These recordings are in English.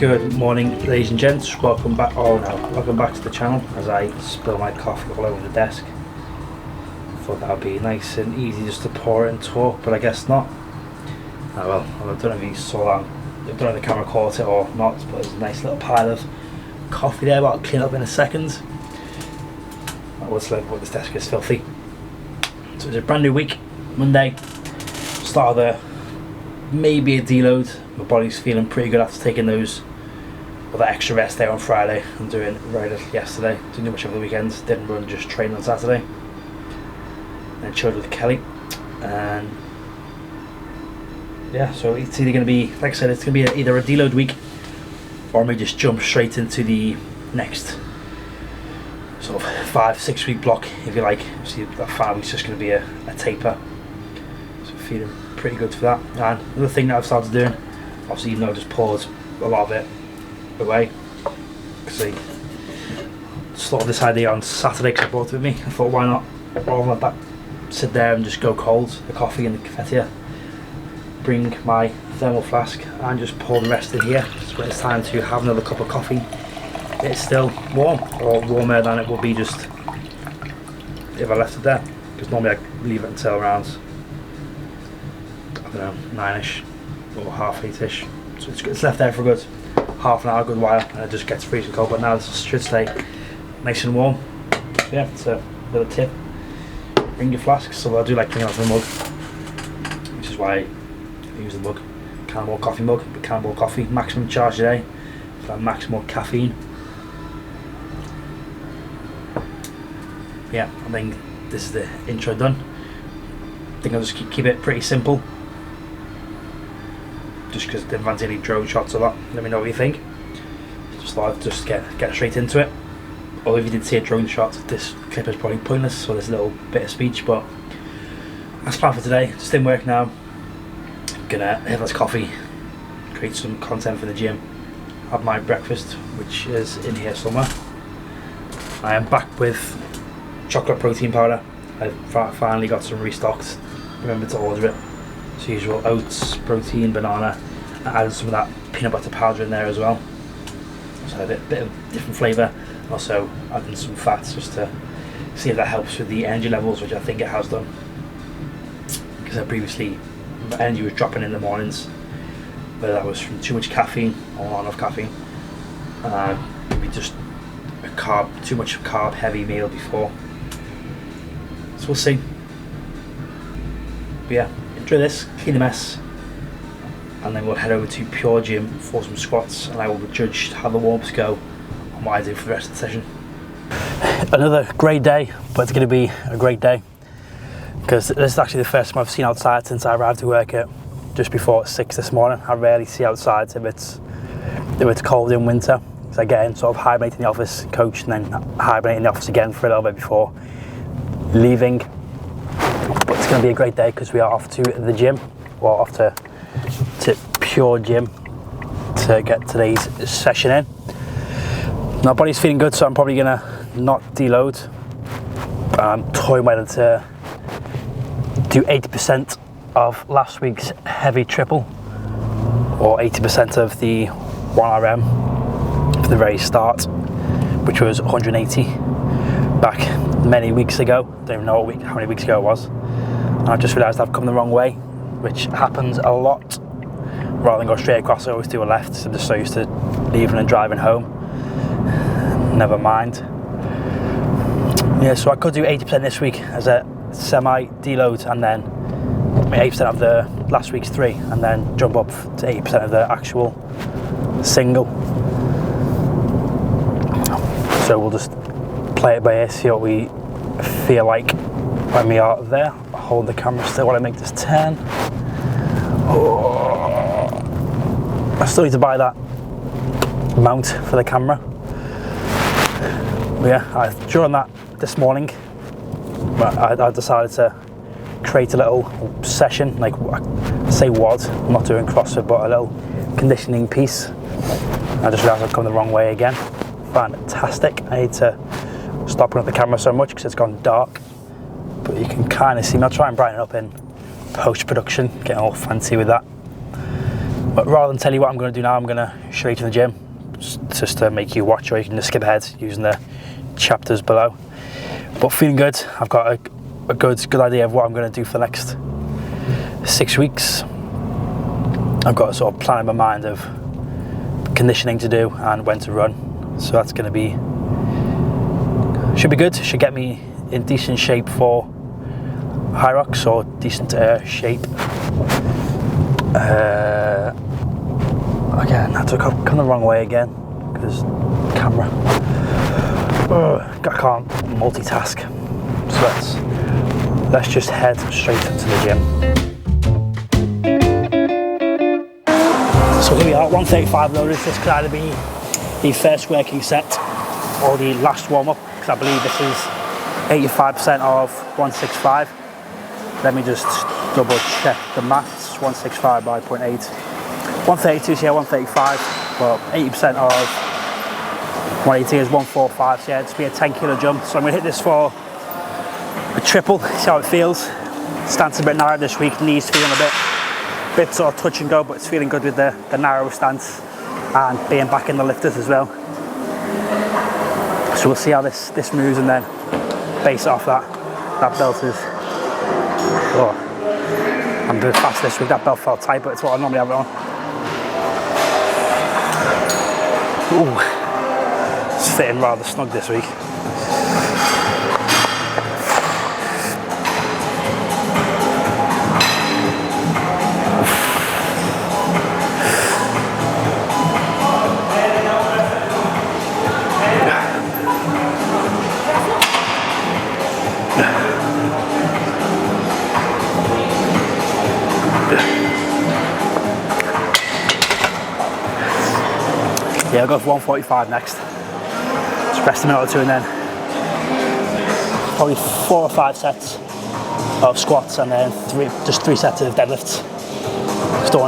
Good morning, ladies and gents. Welcome back. Welcome back to the channel as I spill my coffee all over the desk. Thought that would be nice and easy just to pour it and talk, but I guess not. Oh well, I don't know if you saw that. I don't know if the camera caught it or not, but there's a nice little pile of coffee there, but I'll clean up in a second. I was like, this desk is filthy. So it's a brand new week, Monday. Start of the maybe a deload. My body's feeling pretty good after taking those that extra rest there on Friday. I'm doing very little yesterday, didn't do much over the weekend, didn't run, just train on Saturday. And chilled with Kelly. And yeah, so it's either going to be, like I said, it's going to be either a deload week or maybe just jump straight into the next sort of 5-6 week block, if you like. See, that 5 weeks just going to be a taper. So feeling pretty good for that. And another thing that I've started doing, obviously even though I just poured a lot of it away, because I started this idea on Saturday because I brought it with me. I thought, why not, rather than that, sit there and just go cold, the coffee and the cafetiere, bring my thermal flask and just pour the rest in here. So when it's time to have another cup of coffee, it's still warm, or warmer than it would be just if I left it there, because normally I leave it until around, I don't know, 9ish or 8:30ish. So it's left there for a good half an hour, a good while, and it just gets freezing cold. But now this should stay nice and warm. So yeah, it's a little tip. Bring your flasks. So I do like bringing out the mug, which is why I use the mug. Cannonball coffee mug, but Cannonball coffee, maximum charge today for maximum caffeine. Yeah, I think this is the intro done. I think I'll just keep it pretty simple, just because I didn't fancy any drone shots or that. Let me know what you think. Just thought I'd just get straight into it. Although if you did see a drone shot, this clip is probably pointless, so this little bit of speech, but that's planned for today. Just in work now. Gonna have this coffee, create some content for the gym, have my breakfast, which is in here somewhere. I am back with chocolate protein powder. I've finally got some restocked. Remember to order it. As usual, oats, protein, banana. I added some of that peanut butter powder in there as well. So a bit of different flavour. Also adding some fats just to see if that helps with the energy levels, which I think it has done. Because I previously, my energy was dropping in the mornings, whether that was from too much caffeine or not enough caffeine. Maybe just too much carb heavy meal before. So we'll see. But yeah, enjoy this, clean the mess, and then we'll head over to Pure Gym for some squats, and I will judge how the warm-ups go and what I do for the rest of the session. Another great day, but it's going to be a great day because this is actually the first time I've seen outside since I arrived to work at just before 6 this morning. I rarely see outside if it's cold in winter, because I get in, sort of hibernate in the office, coach, and then hibernate in the office again for a little bit before leaving. But it's going to be a great day because we are off to the gym, or off to Pure Gym to get today's session in. My body's feeling good, so I'm probably going to not deload. I'm toying whether to do 80% of last week's heavy triple or 80% of the 1RM for the very start, which was 180 back many weeks ago. Don't even know how many weeks ago it was. And I've just realised I've come the wrong way, which happens a lot. Rather than go straight across, I always do a left, so I'm just so used to leaving and driving home. Never mind. Yeah, so I could do 80% this week as a semi-deload, and then 80% of the last week's 3, and then jump up to 80% of the actual single. So we'll just play it by ear, see what we feel like when we are there. I'll hold the camera still while I make this turn. Oh. I still need to buy that mount for the camera. But yeah, during that this morning, I decided to create a little session, like I say I'm not doing CrossFit, but a little conditioning piece. I just realised I've come the wrong way again. Fantastic. I need to stop putting up the camera so much because it's gone dark, but you can kind of see me. I'll try and brighten it up in post-production, getting all fancy with that. But rather than tell you what I'm going to do now, I'm going to show you to the gym, just to make you watch, or you can just skip ahead using the chapters below. But feeling good. I've got a good idea of what I'm going to do for the next 6 weeks. I've got a sort of plan in my mind of conditioning to do and when to run. So that's going to be, should be good. Should get me in decent shape for Hyrox, or decent shape. Again, I took come the wrong way again because camera. I can't multitask. So let's just head straight into the gym. So here we are, 135 loaders. This could either be the first working set or the last warm up, because I believe this is 85% of 165. Let me just double check the maths. 165 by 0.8. 132, so yeah, 135. Well, 80% of 180 is 145. So yeah, it's be a 10 kilo jump. So I'm gonna hit this for a triple, see how it feels. Stance a bit narrow this week, knees feeling a bit sort of touch and go, but it's feeling good with the narrow stance and being back in the lifters as well. So we'll see how this moves, and then base it off that belt is. Oh, I'm a bit fast this week. That belt felt tight, but it's what I normally have it on. Ooh, it's fitting rather snug this week. Yeah, I'll go for 145 next. Just rest a minute or two, and then probably 4 or 5 sets of squats, and then just three sets of deadlifts. So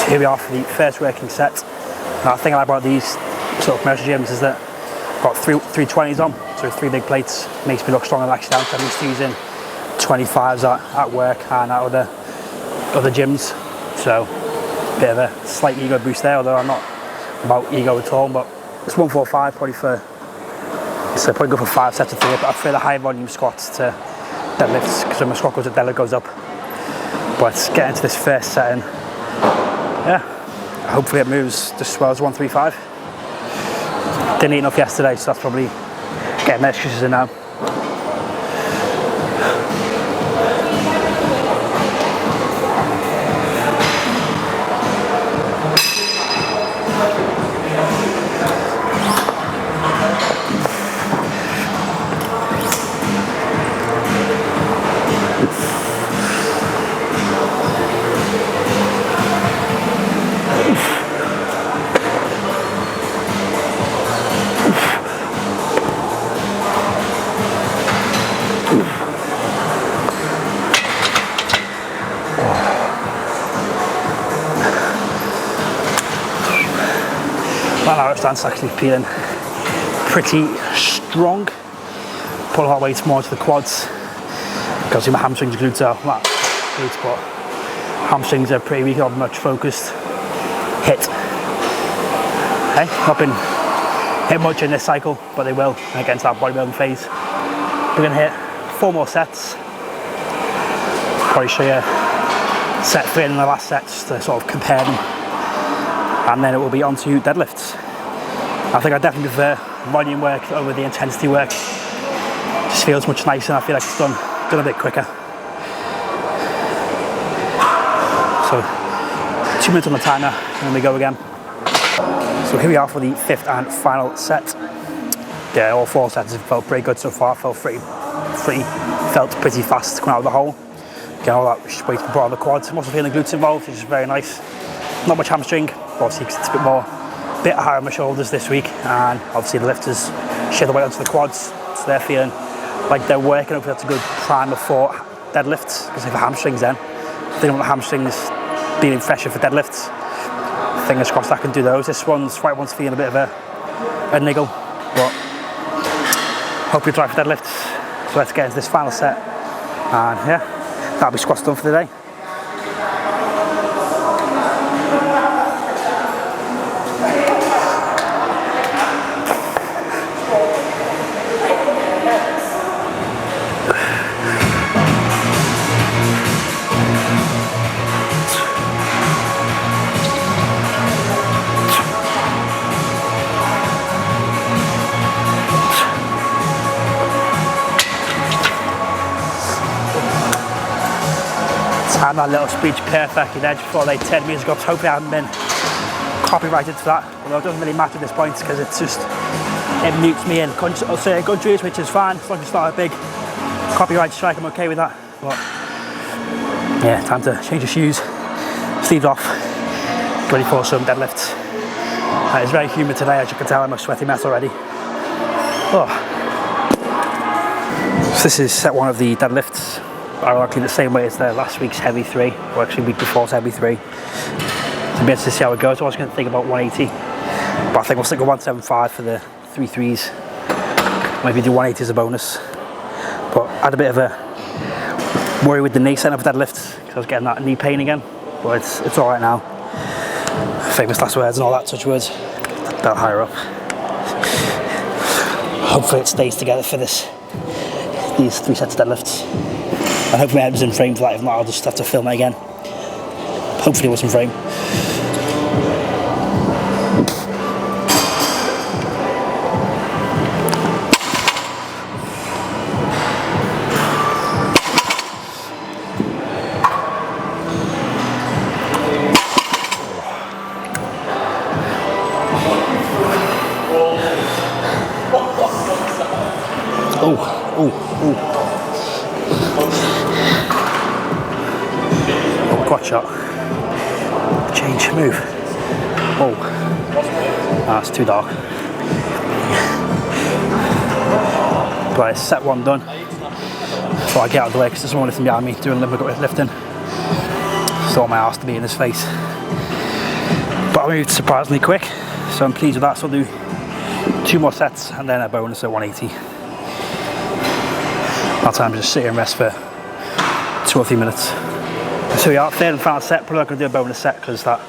here we are for the first working set. Now, the thing I like about these sort of commercial gyms is that I've got 320s on, so 3 big plates. Makes me look stronger than actually down. So I'm used to using 25s at work and at other gyms. So a bit of a slight ego boost there, although I'm not about ego at all. But it's 145 probably so probably go for 5 sets of 3, but I prefer the high volume squats to deadlifts, because when my squat goes up, deadlift goes up. But get into this first set, and yeah, hopefully it moves just as well as 135. Didn't eat enough yesterday, so that's probably getting my excuses in now. That narrow stance actually feeling pretty strong. Pull a lot of weight more to the quads, because my hamstrings, glutes are not glutes, but hamstrings are pretty weak, not much focused. Hit. Okay, not been hit much in this cycle, but they will when I get into that bodybuilding phase. We're gonna hit 4 more sets. Probably show you set 3 in the last sets to sort of compare them. And then it will be on to deadlifts. I think I definitely prefer volume work over the intensity work. Just feels much nicer, and I feel like it's done a bit quicker. So 2 minutes on the timer, and then we go again. So here we are for the 5th and final set. Yeah, all 4 sets have felt pretty good so far. Felt pretty fast coming out of the hole. Getting all that weight brought on the quads. I'm also feeling the glutes involved, which is very nice. Not much hamstring, obviously, because it's a bit higher on my shoulders this week, and obviously the lifters share the weight onto the quads, so they're feeling like they're working. Hopefully that's a good primer for deadlifts, because if the hamstrings then, I think the hamstrings being fresher for deadlifts, fingers crossed I can do those. This one's feeling a bit of a niggle, but hopefully try for deadlifts. So let's get into this final set, and yeah, that'll be squats done for the day. timed that little speech perfectly there before they turned music up. So hopefully I haven't been copyrighted for that, although it doesn't really matter at this point because it's just, it mutes me in certain countries, which is fine. As long as it's not a big copyright strike, I'm okay with that. But yeah, time to change the shoes, sleeves off, ready for some deadlifts. It's very humid today, as you can tell. I'm a sweaty mess already. Oh. So this is set one of the deadlifts, ironically the same way as the last week's heavy 3, or actually week before's heavy 3. So I'm to see how it goes. I was going to think about 180, but I think we'll stick with 175 for the 3 threes. Maybe do 180 as a bonus. But I had a bit of a worry with the knee setting up deadlift because I was getting that knee pain again. But it's all right now. Famous last words and all that, touch words. Belt higher up. Hopefully it stays together for these 3 sets of deadlifts. And hopefully my head was in frame for that. If not, I'll just have to film it again. Hopefully it was in frame. Oh, quad shot. Change, move. Oh, that's too dark. Right, set 1 done. Before I get out of the way, because there's someone lifting behind me doing limb lifting. Still want my arse to be in his face. But I moved surprisingly quick, so I'm pleased with that. So I'll do 2 more sets and then a bonus at 180. That time to just sit here and rest for 2 or 3 minutes. So we are third and final set. Probably not going to do a bonus set because that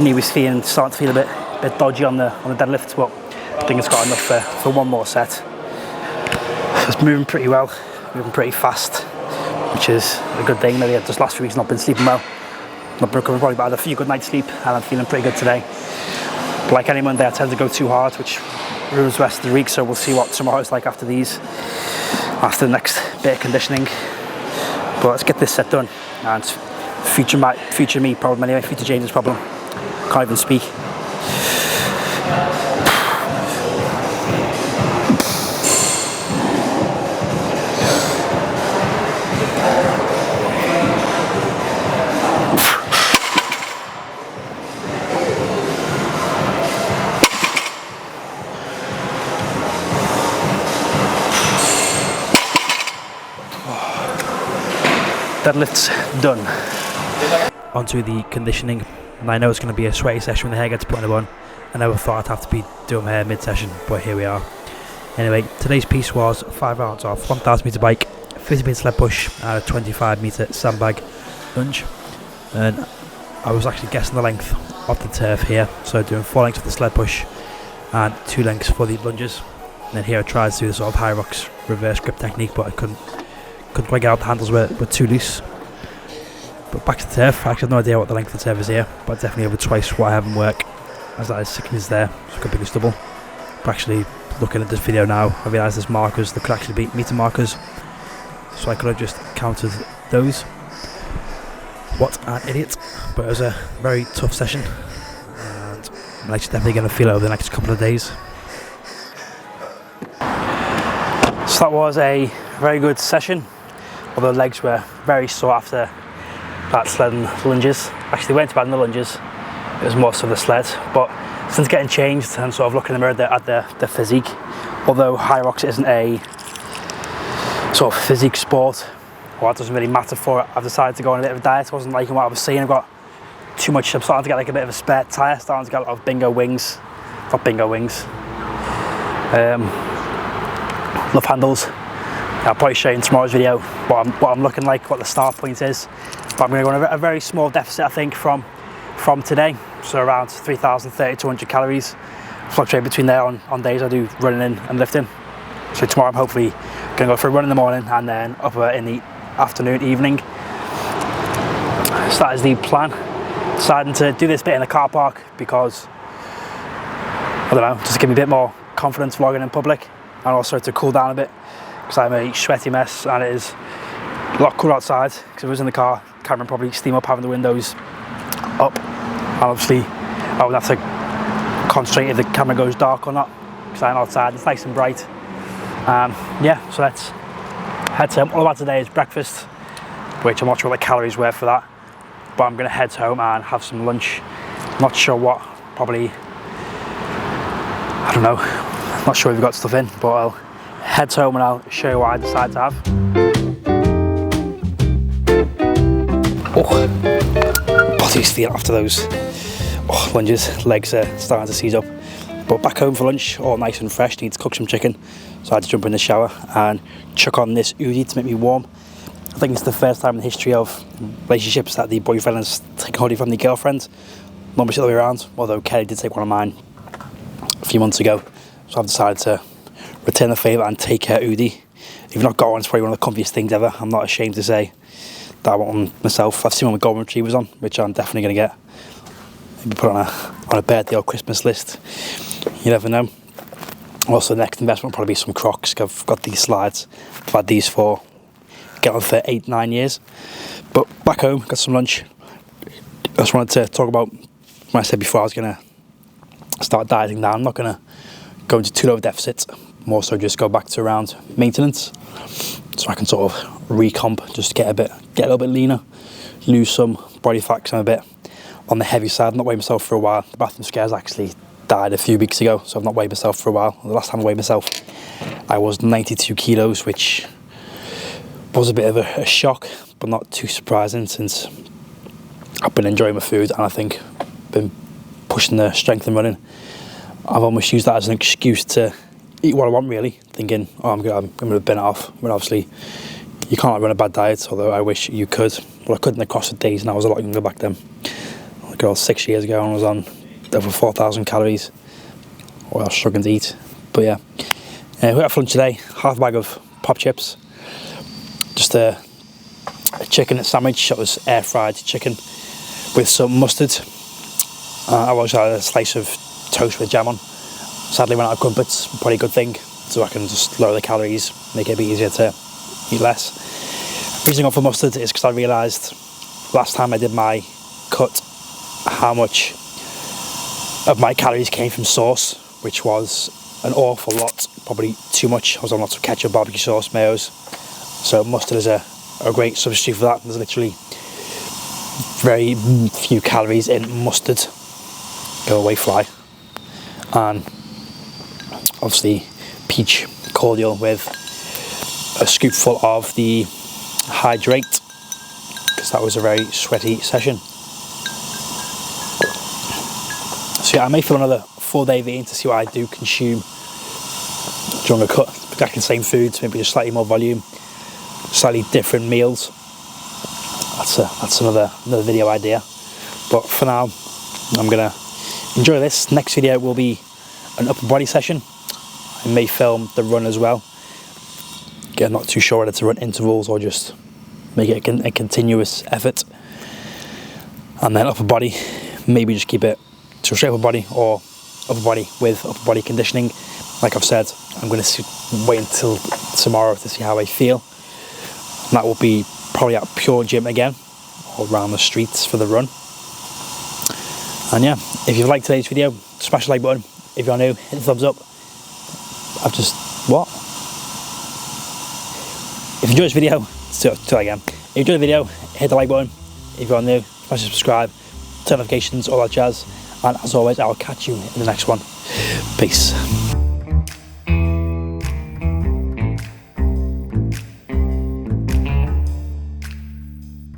knee was starting to feel a bit dodgy on the deadlift, but I think it's got enough for 1 more set. So it's moving pretty well, moving pretty fast, which is a good thing. Maybe just last few weeks not been sleeping well. Not recovered probably, but I had a few good nights sleep and I'm feeling pretty good today. But like any Monday, I tend to go too hard, which ruins the rest of the week. So we'll see what tomorrow's like after these. After the next bit of conditioning. But let's get this set done. And future me problem anyway, future James's problem. Can't even speak. Deadlift's done. Onto the conditioning, and I know it's going to be a sweaty session when the hair gets put in a bun. I never thought I'd have to be doing my hair mid-session, but here we are. Anyway, today's piece was 5 rounds of 1,000 metre bike, 50 metre sled push, and a 25 metre sandbag lunge. And I was actually guessing the length of the turf here, so doing 4 lengths of the sled push and 2 lengths for the lunges. And then here I tried to do the sort of Hyrox reverse grip technique, but I couldn't quite get out. The handles were too loose. But back to the turf. I actually have no idea what the length of the turf is here, but definitely over twice what I have in work, as that is 6 meters there, so it could be a stubble. But actually, looking at this video now, I realise there's markers that could actually be meter markers, so I could have just counted those. What an idiot. But it was a very tough session, and I'm actually definitely going to feel it over the next couple of days. So that was a very good session, although the legs were very sore after that sled and lunges. Actually went bad in the lunges, it was more so the sled, but since getting changed and sort of looking in the mirror at the physique, although Hyrox isn't a sort of physique sport, well, it doesn't really matter for it, I've decided to go on a bit of a diet. I wasn't liking what I was seeing. I've got too much, I'm starting to get like a bit of a spare tyre, starting to get a lot of bingo wings, not bingo wings, love handles. I'll probably show you in tomorrow's video what I'm looking like, what the start point is. But I'm going to go on a very small deficit, I think, from today. So around 3,200 calories. Fluctuate between there on days I do running in and lifting. So tomorrow I'm hopefully going to go for a run in the morning and then up in the afternoon, evening. So that is the plan. Deciding to do this bit in the car park because, I don't know, just to give me a bit more confidence vlogging in public, and also to cool down a bit because I'm a sweaty mess and it is a lot cooler outside. Because if I was in the car, camera probably steam up having the windows up. And obviously I would have to concentrate if the camera goes dark or not, because I'm outside, it's nice and bright. Yeah, so let's head home. All about today is breakfast, which I'm not sure what the calories were for that, but I'm going to head home and have some lunch. Not sure what, probably, I don't know, not sure if we've got stuff in, but I'll head home and I'll show you what I decide to have. Oh, body's feeling after those lunges, legs are starting to seize up. But back home for lunch, all nice and fresh, need to cook some chicken. So I had to jump in the shower and chuck on this Udi to make me warm. I think it's the first time in the history of relationships that the boyfriend has taken holiday from the girlfriend. Normally it's the other way around, although Kelly did take one of mine a few months ago. So I've decided to return the favour and take her Udi. If you've not got one, it's probably one of the comfiest things ever. I'm not ashamed to say that I want one myself. I've seen one with golden retrievers on, which I'm definitely going to get. Maybe put on a birthday or Christmas list. You never know. Also, the next investment will probably be some Crocs. I've got these slides. I've had these for getting on for 8-9 years. But back home, got some lunch. I just wanted to talk about when I said before I was going to start dieting down. I'm not going to go into too low deficits. More so just go back to around maintenance, so I can sort of recomp, just get a little bit leaner, lose some body fat because I'm a bit on the heavy side. I've not weighed myself for a while. The bathroom scares actually died a few weeks ago, so I've not weighed myself for a while. The last time I weighed myself, I was 92 kilos, which was a bit of a shock, but not too surprising since I've been enjoying my food and I think been pushing the strength and running. I've almost used that as an excuse to eat what I want, really, thinking, oh, I'm going to bin it off. When obviously you can't run a bad diet, although I wish you could. Well, I couldn't across the days, and I was a lot younger back then. Like I was 6 years ago and I was on over 4,000 calories, or I was struggling to eat. But yeah, we had for lunch today, half a bag of pop chips, just a chicken sandwich. That was air fried chicken with some mustard. I also had a slice of toast with jam on. Sadly ran out of crumpets, probably a good thing, so I can just lower the calories, make it a bit easier to eat less. The reason I got for mustard is because I realised last time I did my cut how much of my calories came from sauce, which was an awful lot, probably too much. I was on lots of ketchup, barbecue sauce, mayos, so mustard is a great substitute for that. There's literally very few calories in mustard. Go away fly. And obviously peach cordial with a scoopful of the Hydrate, because that was a very sweaty session. So yeah, I may film another 4-day V to see what I do consume during a cut. Exactly the same foods, maybe just slightly more volume, slightly different meals. That's another video idea. But for now, I'm gonna enjoy this. Next video will be an upper body session. I may film the run as well. Again, not too sure whether to run intervals or just make it a continuous effort. And then upper body, maybe just keep it to a straight upper body or upper body with upper body conditioning. Like I've said, I'm going to wait until tomorrow to see how I feel. And that will be probably at Pure Gym again, or around the streets for the run. And yeah, if you've liked today's video, smash the like button. If you're new, hit the thumbs up. If you enjoyed this video, If you enjoyed the video, hit the like button. If you're new, smash the subscribe, turn notifications, all that jazz. And as always, I'll catch you in the next one. Peace.